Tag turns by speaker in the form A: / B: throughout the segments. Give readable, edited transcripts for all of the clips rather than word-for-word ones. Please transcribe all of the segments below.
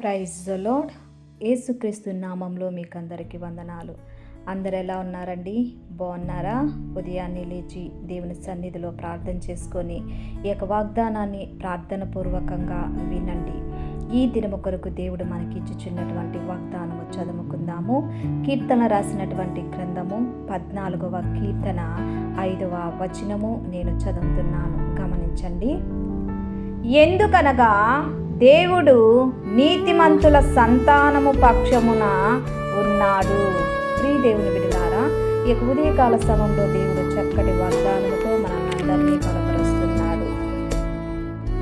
A: Praise the lord. యేసుక్రీస్తు నామంలో మీకు అందరికీ వందనాలు. అందరు ఎలా ఉన్నారండి? బాగున్నారా? ఉదయాన్నే లేచి దేవుని సన్నిధిలో ప్రార్థన చేసుకొని ఈ యొక్క వాగ్దానాన్ని ప్రార్థన పూర్వకంగా వినండి. ఈ దినము కొరకు దేవుడు మనకి ఇచ్చుచున్నటువంటి వాగ్దానము చదువుకుందాము. కీర్తన రాసినటువంటి గ్రంథము 14వ కీర్తన 5వ వచనము నేను చదువుతున్నాను, గమనించండి. ఎందుకనగా దేవుడు నీతిమంతుల సంతానము పక్షమున ఉన్నాడు. ప్రియ దేవుని బిడ్డలారా, ఈ ఉదయకాల సమయంలో దేవుడు చక్కటి వాగ్దానముతో మనందరినీ బలపరుస్తున్నాడు.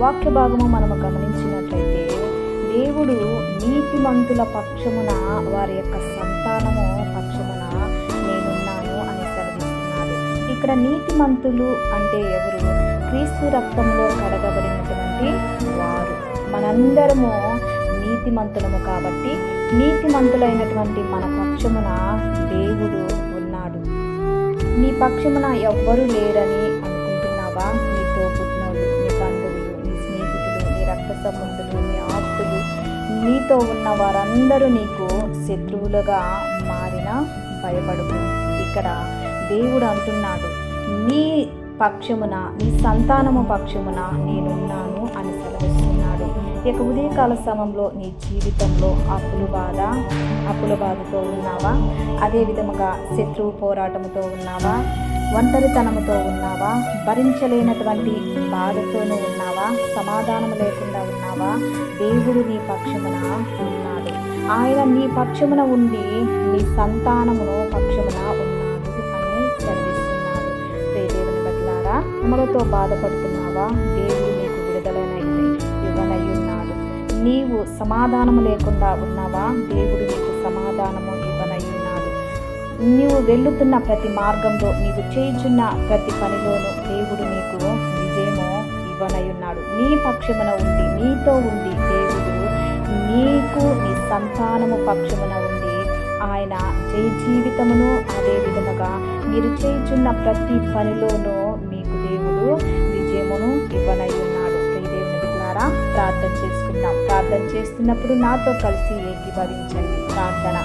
A: వాక్య భాగము మనము గమనించినట్లయితే దేవుడు నీతిమంతుల పక్షమున, వారి యొక్క సంతానము పక్షమున నేనున్నాను అని సెలవిస్తున్నాడు. ఇక్కడ నీతిమంతులు అంటే ఎవరు? క్రీస్తు రక్తంలో కడగబడినటువంటి వారు. మనందరము నీతిమంతులము కాబట్టి నీతిమంతులైనటువంటి మన పక్షమున దేవుడు ఉన్నాడు. నీ పక్షమున ఎవ్వరూ లేరని అనుకుంటున్నావా? నీతో పుట్టినోళ్ళు, నీ బంధువులు, నీ స్నేహితులు, నీ రక్త సంబంధులు, నీ ఆప్తులు, నీతో ఉన్న వారందరూ నీకు శత్రువులుగా మారినా భయపడకు. ఇక్కడ దేవుడు అంటున్నాడు, నీ పక్షమున, నీ సంతానము పక్షమున నేనున్నాను అని సెలవిస్తున్నాడు. ఇక ఉదయకాల సమయంలో నీ జీవితంలో అప్పుల బాధతో ఉన్నావా? అదే విధముగా శత్రువు పోరాటముతో ఉన్నావా? ఒంటరితనముతో ఉన్నావా? భరించలేనటువంటి బాధతోనూ ఉన్నావా? సమాధానం లేకుండా ఉన్నావా? దేవుడు నీ పక్షమున ఉన్నాడు. ఆయన నీ పక్షమున ఉండి నీ సంతానమును పక్షమున ఉన్నాడు అని సెలవిస్తున్నాడు. దేవుని బట్లారా, అమలతో బాధపడుతున్నావా? దేవుడు నీకు విడుదలనైతే ఇవ్వనయ్యున్నాడు. నీవు సమాధానము లేకుండా ఉన్నావా? దేవుడు నీకు సమాధానము ఇవ్వనయ్యున్నాడు. నీవు వెళ్ళుతున్న ప్రతి మార్గంలో, నీవు చేయుచున్న ప్రతి పనిలోనూ దేవుడు నీకు విజయము ఇవ్వనయ్యున్నాడు. నీ పక్షమున ఉండి, నీతో ఉండి దేవుడు నీకు, నీ సంతానము పక్షమున ఉండి ఆయన జయ జీవితమును, అదే విధముగా మీరు చేయుచున్న ప్రతి పనిలోనూ మీకు దేవుడు విజయమును ఇవ్వనయ్యున్నాడు. దేవుని బిడ్డలారా, ప్రార్థన చేసుకుందాం. ప్రార్థన చేస్తున్నప్పుడు నాతో కలిసి ఏకీభవించండి. ప్రార్థన.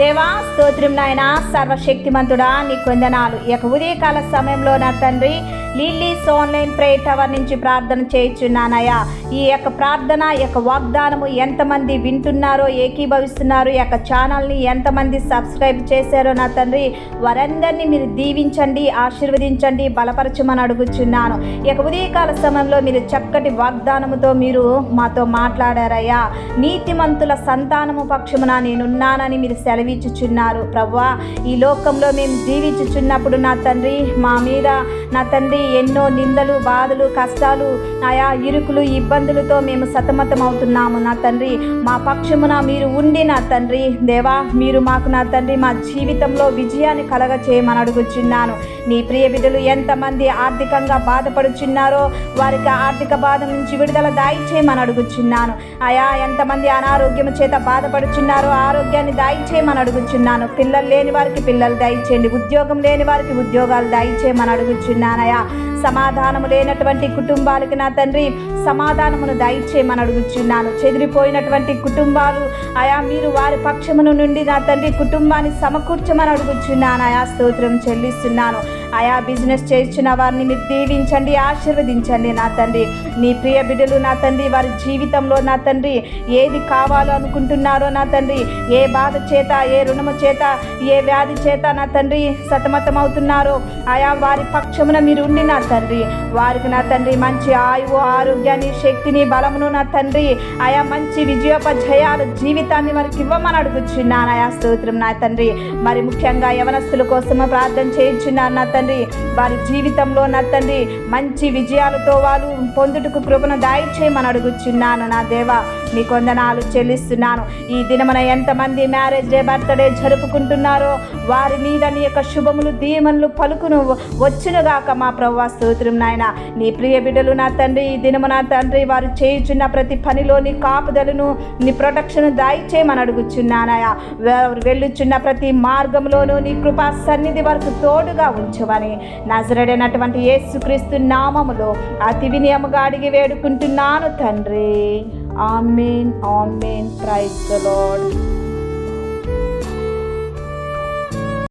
A: దేవా, స్తోత్రం నాయనా, సర్వశక్తిమంతుడా, నీకు వందనాలు. ఈ యొక్క ఉదయకాల సమయంలో నా తండ్రి లిల్లీస్ ఆన్లైన్ ప్రేయర్ టవర్ నుంచి ప్రార్థన చేయుచున్నానయ్యా. ఈ యొక్క ప్రార్థన, ఈ యొక్క వాగ్దానము ఎంతమంది వింటున్నారో, ఏకీభవిస్తున్నారో, ఈ యొక్క ఛానల్ని ఎంతమంది సబ్స్క్రైబ్ చేశారో నా తండ్రి, వారందరినీ మీరు దీవించండి, ఆశీర్వదించండి, బలపరచమని అడుగుచున్నాను. ఈ యొక్క ఉదయకాల సమయంలో మీరు చక్కటి వాగ్దానముతో మీరు మాతో మాట్లాడారయ్యా. నీతిమంతుల సంతానము పక్షమున నేనున్నానని మీరు సెలవిచ్చుచున్నారు ప్రభువా. ఈ లోకంలో మేము జీవించుచున్నప్పుడు నా తండ్రి, మా మీద నా తండ్రి ఎన్నో నిందలు, బాధలు, కష్టాలు, ఆయా ఇరుకులు, ఇబ్బందులతో మేము సతమతం అవుతున్నాము నా తండ్రి. మా పక్షమున మీరు ఉండి నా తండ్రి, దేవా, మీరు మాకు నా తండ్రి మా జీవితంలో విజయాన్ని కలగ చేయమని అడుగుచున్నాను. నీ ప్రియ బిడ్డలు ఎంతమంది ఆర్థికంగా బాధపడుచున్నారో వారికి ఆర్థిక బాధ నుంచి విడుదల దాయి చేయమని అడుగుచున్నాను. ఆయా ఎంతమంది అనారోగ్యం చేత బాధపడుచున్నారో ఆరోగ్యాన్ని దాయి చేయమని అడుగుచున్నాను. పిల్లలు లేని వారికి పిల్లలు దయచేయండి, ఉద్యోగం లేని వారికి ఉద్యోగాలు దయచేయమని అడుగుచున్నానయా. సమాధానము లేనటువంటి కుటుంబాలకి నా తండ్రి సమాధానమును దయచేయమని అడుగుచున్నాను. చెదిరిపోయినటువంటి కుటుంబాలు ఆయా మీరు వారి పక్షమును నుండి నా తండ్రి కుటుంబాన్ని సమకూర్చమని అడుగుచున్నాను. ఆయా స్తోత్రం చెల్లిస్తున్నాను. ఆయా బిజినెస్ చేస్తున్న వారిని మీరు దీవించండి, ఆశీర్వదించండి నా తండ్రి. నీ ప్రియ బిడ్డలు నా తండ్రి వారి జీవితంలో నా తండ్రి ఏది కావాలో అనుకుంటున్నారో నా తండ్రి, ఏ బాధ చేత, ఏ రుణము చేత, ఏ వ్యాధి చేత నా తండ్రి సతమతం అవుతున్నారో ఆయా వారి పక్షమున మీరు ఉండి నా తండ్రి వారికి నా తండ్రి మంచి ఆయువు, ఆరోగ్యాన్ని, శక్తిని, బలమును నా తండ్రి ఆయా మంచి విజయోపజయాలు జీవితాన్ని వారికి ఇవ్వమని అడుగుచున్నాను. ఆయా స్తోత్రం నా తండ్రి. మరి ముఖ్యంగా యవనస్తుల కోసము ప్రార్థన చేయించున్నాను నా తండ్రి. వారి జీవితంలో నా తండ్రి మంచి విజయాలతో వాళ్ళు పొందుటకు కృపను దయచేయమని అడుగుచున్నాను నా దేవా. మీ వందనాలు చెల్లిస్తున్నాను. ఈ దినమున ఎంతమంది మ్యారేజ్ డే, బర్త్డే జరుపుకుంటున్నారో వారి మీద నీ యొక్క శుభములు, దీవెనలు పలుకును వచ్చునుగాక మా ప్రభువా. స్తోత్రం నాయన. నీ ప్రియ బిడ్డలు నా తండ్రి ఈ దినము నా తండ్రి వారు చేయుచున్న ప్రతి పనిలో నీ కాపుదలను, నీ ప్రొటెక్షన్ దయచేయమని అడుగుచున్నానయా. వారు వెళ్ళుచున్న ప్రతి మార్గంలోనూ నీ కృపా సన్నిధి వరకు తోడుగా ఉంచమని నజరేయుడైనటువంటి యేసుక్రీస్తు నామములో అతి వినయముగా అడిగి వేడుకుంటున్నాను తండ్రి. Amen amen. Praise the lord.